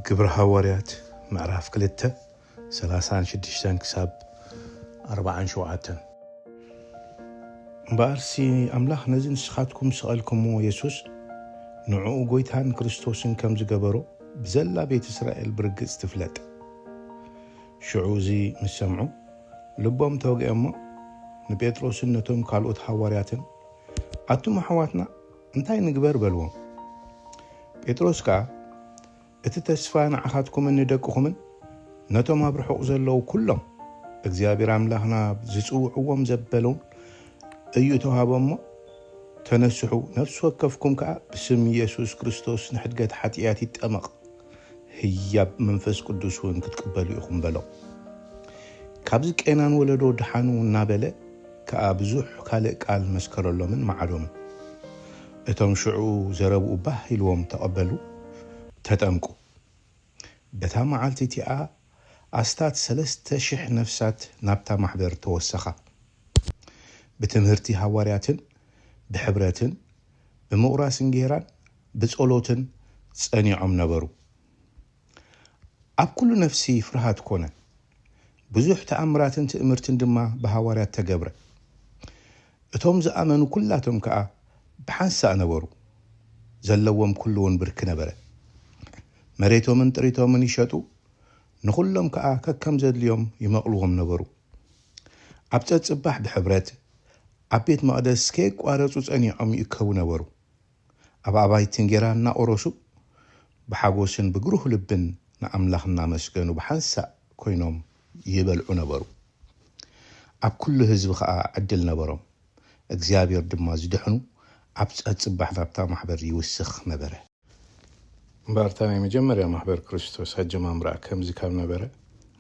ግብረ ሐዋርያት ምዕራፍ 2 36 ክሳብ 47 በአርሲ አምላኽ ነዚ ንስኻትኩም ሰቐልኩምዎ ኢየሱስ ንዕኡ ጎይታን ክርስቶስን ከም ዝገበሮ ብዘላ ቤት እስራኤል ብርግጽ ትፍለጥ። ሽዑ እዚ ምስ ሰምዑ ልቦም ተወግአሞ ንጴጥሮስን ነቶም ካልኦት ሐዋርያትን ኣቱም ኣሕዋትና እንታይ ንግበር በልዎም። ጴጥሮስ ከዓ እቲ ተስፋ ንዓኻትኩም እንደቅኹምን ነቶም ኣብ ርሑቕ ዘለዉ ኩሎም እግዚአብሔር ኣምላኽና ዝጽውዕዎም ዘበለውን እዩ ተዋሃቦሞ ተነስሑ ነፍሲ ወከፍኩም ከዓ ብስም ኢየሱስ ክርስቶስ ንሕድገት ሓጢአት ይጠመቕ ህያብ መንፈስ ቅዱስ እውን ክትቅበሉ ኢኹም በሎ። ካብዚ ቄናን ወለዶ ድሓኑ እናበለ ከዓ ብዙሕ ካልእ ቃል መስከረሎምን መዓዶምን እቶም ሽዑ ዘረብኡ ባህ ኢልዎም ተቐበሉ ተጠምቁ። በታ መዓልቲ እቲኣ ኣስታት 3,000 ነፍሳት ናብታ ማሕበር ተወሰኻ። ብትምህርቲ ሐዋርያትን ብሕብረትን ብምቑራስን ጌራን ብጸሎትን ጸኒዖም ነበሩ። ኣብ ኩሉ ነፍሲ ፍርሃት ኮነ። ብዙሕ ተኣምራትን ትእምርትን ድማ ብሐዋርያት ተገብረ። እቶም ዝኣመኑ ኩላቶም ከዓ ብሓንሳእ ነበሩ። ዘለዎም ኩሉውን ብርኪ ነበረ። መሬቶምን ጥሪቶምን ይሸጡ ንኹሎም ከዓ ከከም ዘድልዮም ይመቕልዎም ነበሩ። ኣብ ፀፅባሕ ብሕብረት ኣብ ቤት መቕደስ ከይቋረፁ ጸኒዖም ይእከቡ ነበሩ። ኣብ ኣባይትን ጌራ እናቆረሱ ብሓጎስን ብግሩህ ልብን ንኣምላኽ እናመስገኑ ብሓንሳእ ኮይኖም ይበልዑ ነበሩ። ኣብ ኩሉ ህዝቢ ከዓ ዕድል ነበሮም። እግዚአብሔር ድማ ዝድሕኑ ኣብ ፀፅባሕ ናብታ ማሕበር ይውስኽ ነበረ። እምበኣርታ ናይ መጀመርያ ማሕበር ክርስቶስ ኣጀማምራ ከምዚ ካብ ነበረ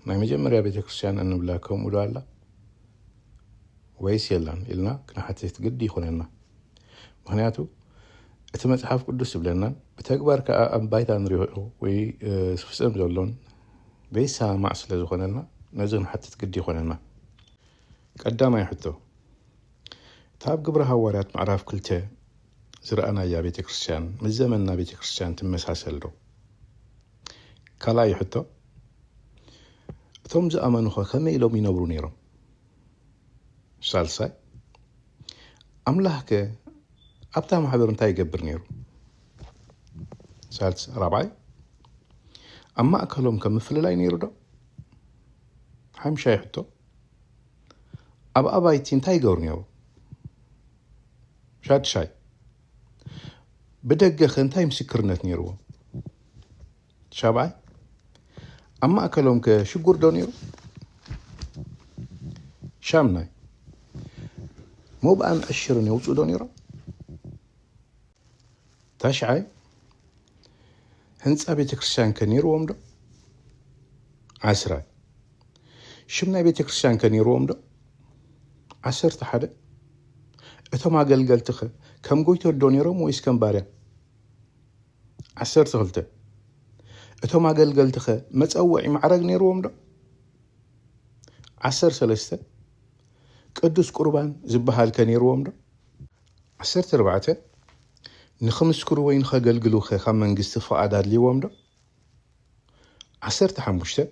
ናይ መጀመርያ ቤተክርስትያን እንብላ ከምኡ ዶ ኣላ ወይስ የላን ኢልና ክንሓትት ግዲ ይኹነና። ምክንያቱ እቲ መጽሓፍ ቅዱስ ይብለናን ብተግባር ከዓ ኣብ ባይታ ንሪኦ ወይ ፍፀም ዘሎን በይሰማዕ ስለ ዝኾነና ነዚ ክንሓትት ግዲ ይኹነና። ቀዳማይ ሕቶ ታብ ግብረ ሐዋርያት ምዕራፍ 2 ዝረአናያ ቤተክርስትያን ምስ ዘመንና ቤተክርስትያን ትመሳሰል ዶ? ካልኣይ ሕቶ እቶም ዝኣመኑ ከመይ ኢሎም ይነብሩ ነይሮም? ሳልሳይ ኣምላኽ ከ ኣብታ ማሕበር እንታይ ይገብር ነይሩ? ራብዓይ ኣብ ማእከሎም ከም ምፍልላይ ነይሩ ዶ? ሓምሻይ ሕቶ ኣብ ኣባይቲ እንታይ ይገብሩ ነይሩ? ሻድሻይ ብደገ እንታይ ምስክርነት ነይርዎ? ሻብዓይ ኣብ ማእከሎም ሽጉር ዶ ነይሩ? ሻምናይ ሞብኣን ዕሽርን የውፅኡ ዶ ነይሮም? ታሽዓይ ህንፃ ቤተክርስትያን ከነይርዎም ዶ? 10 ሽም ናይ ቤተክርስትያን ከነይርዎም ዶ? 11 እቶም ኣገልገልቲ ከም ጎይቶ ዶ ነይሮም ወይስ ከም ባርያ? 12 እቶም ኣገልገልቲ መፀውዒ ማዕረግ ነይርዎም ዶ? 13 ቅዱስ ቁርባን ዝበሃል ከነይርዎም ዶ? 14 ንኽምስክሩ ወይ ንኸገልግሉ ካብ መንግስቲ ፍቓድ ኣድልይዎም ዶ? 15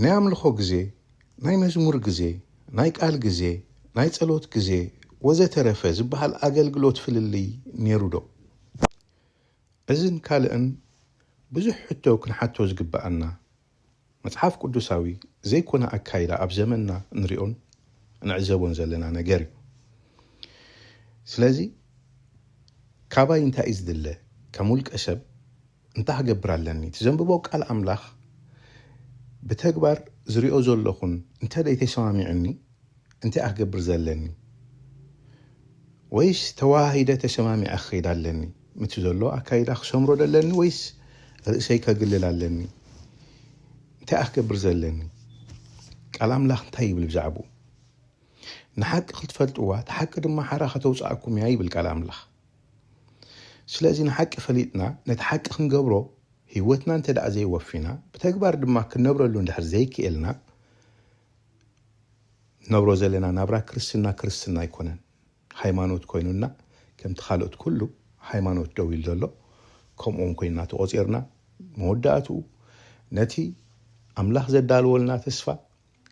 ናይ ኣምልኾ ግዜ፣ ናይ መዝሙር ግዜ፣ ናይ ቃል ግዜ፣ ናይ ጸሎት ግዜ ወዘተረፈ ዝበሃል ኣገልግሎት ፍልልይ ነይሩ ዶ? እዝን ካልእን ብዙሕ ሕቶ ክንሓቶ ዝግባአና መጽሓፍ ቅዱሳዊ ዘይኮነ ኣካይዳ ኣብ ዘመንና ንሪኦን ንዕዘቦን ዘለና ነገር እዩ። ስለዚ ካባይ እንታይ እዩ ዝድለ ከም ውልቀ ሰብ እንታይ ክገብር ኣለኒ? ትዘንብቦ ቃል ኣምላኽ ብተግባር ዝሪኦ ዘለኹን እንተደይ ተሰማሚዕኒ እንታይ ክገብር ዘለኒ? ወይስ ተዋሂደ ተሰማሚዐ ክኸይድ ኣለኒ? ምቲ ዘሎ ኣካይዳ ክሰምሮ ደለኒ ወይስ ርእሰይ ከግልል ኣለኒ? እንታይ ክገብር ዘለኒ? ቃል ኣምላኽ እንታይ ይብል ብዛዕባኡ? ንሓቂ ክትፈልጥዋ ተሓቂ ድማ ሓራ ከተውፅኣኩም እያ ይብል ቃል ኣምላኽ። ስለዚ ንሓቂ ፈሊጥና ነቲ ሓቂ ክንገብሮ ህይወትና እንተ ደኣ ዘይወፊና ብተግባር ድማ ክንነብረሉ እንድሕር ዘይክእልና ነብሮ ዘለና ናብራ ክርስትና ኣይኮነን። ሃይማኖት ኮይኑና ከምቲ ካልኦት ኩሉ ሃይማኖት ደው ኢሉ ዘሎ ከምኡውን ኮይንና ተቆፂርና መወዳእቱ ነቲ ኣምላኽ ዘዳልወልና ተስፋ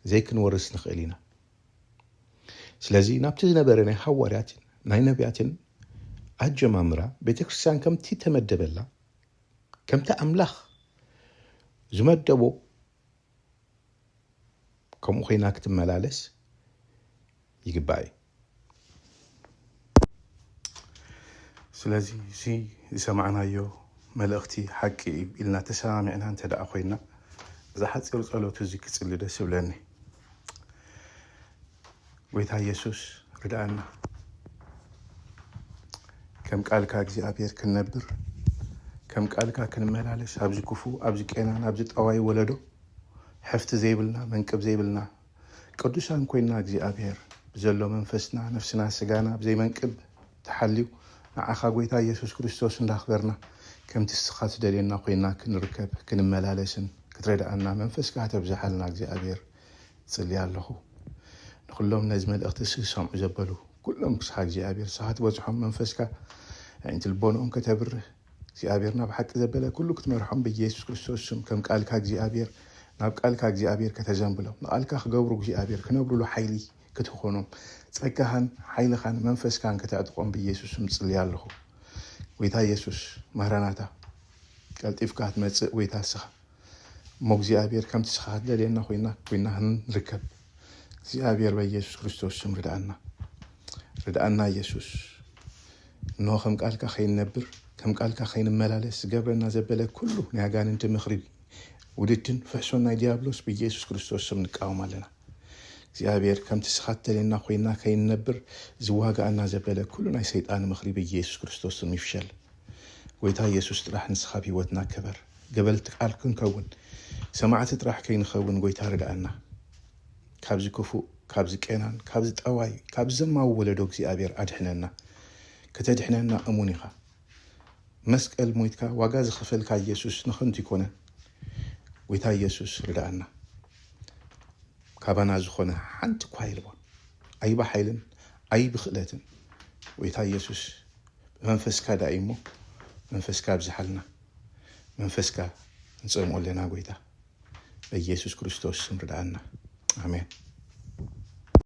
ዘይክንወርስ ንኽእል ኢና። ስለዚ ናብቲ ዝነበረ ናይ ሓዋርያትን ናይ ነቢያትን ኣጀማምራ ቤተክርስትያን ከምቲ ተመደበላ ከምቲ ኣምላኽ ዝመደቦ ከምኡ ኮይና ክትመላለስ ይግባእ። ስለዚ እዚ ዝሰማዕናዮ መልእኽቲ ሓቂ ኢልና ተሰማሚዕና እንተደኣ ኮይና እዛ ሓፂር ጸሎት እዚ ክጽሊ ደስ ይብለኒ። ጎይታ ኢየሱስ ርዳእና፣ ከም ቃልካ እግዚኣብሔር ክንነብር፣ ከም ቃልካ ክንመላለስ፣ ኣብዚ ክፉ ኣብዚ ቄናን ኣብዚ ጠዋይ ወለዶ ሕፍቲ ዘይብልና መንቅብ ዘይብልና ቅዱሳን ኮይና እግዚኣብሔር ብዘሎ መንፈስና ነፍስና ስጋና ብዘይመንቅብ ተሓልዩ ንዓኻ ጎይታ ኢየሱስ ክርስቶስ እንዳኽበርና ከምቲ ንስኻ ትደልየና ኮይና ክንርከብ ክንመላለስን ክትረዳእና መንፈስካ ተብዝሓልና እግዚኣብሔር ጽልያ ኣለኹ። ንኩሎም ነዚ መልእኽቲ ዝሰምዑ ዘበሉ ኩሎም ክስኻ እግዚኣብሔር ስኻ ትበፅሖም መንፈስካ ዕንቲ ልቦንኦም ከተብርህ እግዚኣብሔርና ብሓቂ ዘበለ ኩሉ ክትመርሖም ብኢየሱስ ክርስቶስ ስም ከም ቃልካ እግዚኣብሔር ናብ ቃልካ እግዚኣብሔር ከተዘንብሎም ንቃልካ ክገብሩ እግዚኣብሔር ክነብሩሉ ሓይሊ ክትኾኖም ጸጋኻን ሓይልኻን መንፈስካን ከተዕጥቖም ብኢየሱስ ስም ጽልያ ኣለኹ። ጎይታ ኢየሱስ ማራናታ ቀልጢፍካ ትመጽእ ጎይታ ስኻ እሞ እግዚኣብሔር ከምቲ ስኻ ትደልየና ኮይና ንርከብ እግዚኣብሔር በኢየሱስ ክርስቶስ ስም ርዳእና ኢየሱስ እንሆ ከም ቃልካ ከይንነብር ከም ቃልካ ከይንመላለስ ዝገብረና ዘበለ ኩሉ ናይ ኣጋንንቲ ምኽሪ ውድድን ፍሕሶን ናይ ዲያብሎስ ብኢየሱስ ክርስቶስ ስም ንቃወም ኣለና። እግዚአብሔር ከምቲ ስኻ ትደልየና ኮይና ከይንነብር ዝዋጋኣና ዘበለ ኩሉ ናይ ሰይጣን ምኽሪ ብኢየሱስ ክርስቶስ ስም ይፍሸል። ጎይታ ኢየሱስ ጥራሕ ንስኻ ብሂወትና ክበር ገበልቲ ቃል ክንከውን ሰማዕቲ ጥራሕ ከይንኸውን ጎይታ ርዳእና። ካብዚ ክፉእ ካብዚ ቄናን ካብዚ ጠዋይ ካብዚ ዘማዊ ወለዶ እግዚአብሔር ኣድሕነና። ከተድሕነና እሙን ኢኻ መስቀል ሞይትካ ዋጋ ዝኸፈልካ ኢየሱስ ንኸንቱ ይኮነን። ጎይታ ኢየሱስ ርዳእና። ካባና ዝኾነ ሓንቲ እኳ የልቦን ኣይባ ሓይልን ኣይብ ክእለትን ጎይታ ኢየሱስ መንፈስካ ዳኢሞ መንፈስካ ብዝሓልና መንፈስካ እንጸምኦ ኣለና ጎይታ በኢየሱስ ክርስቶስ ስም ርዳእና አሜን።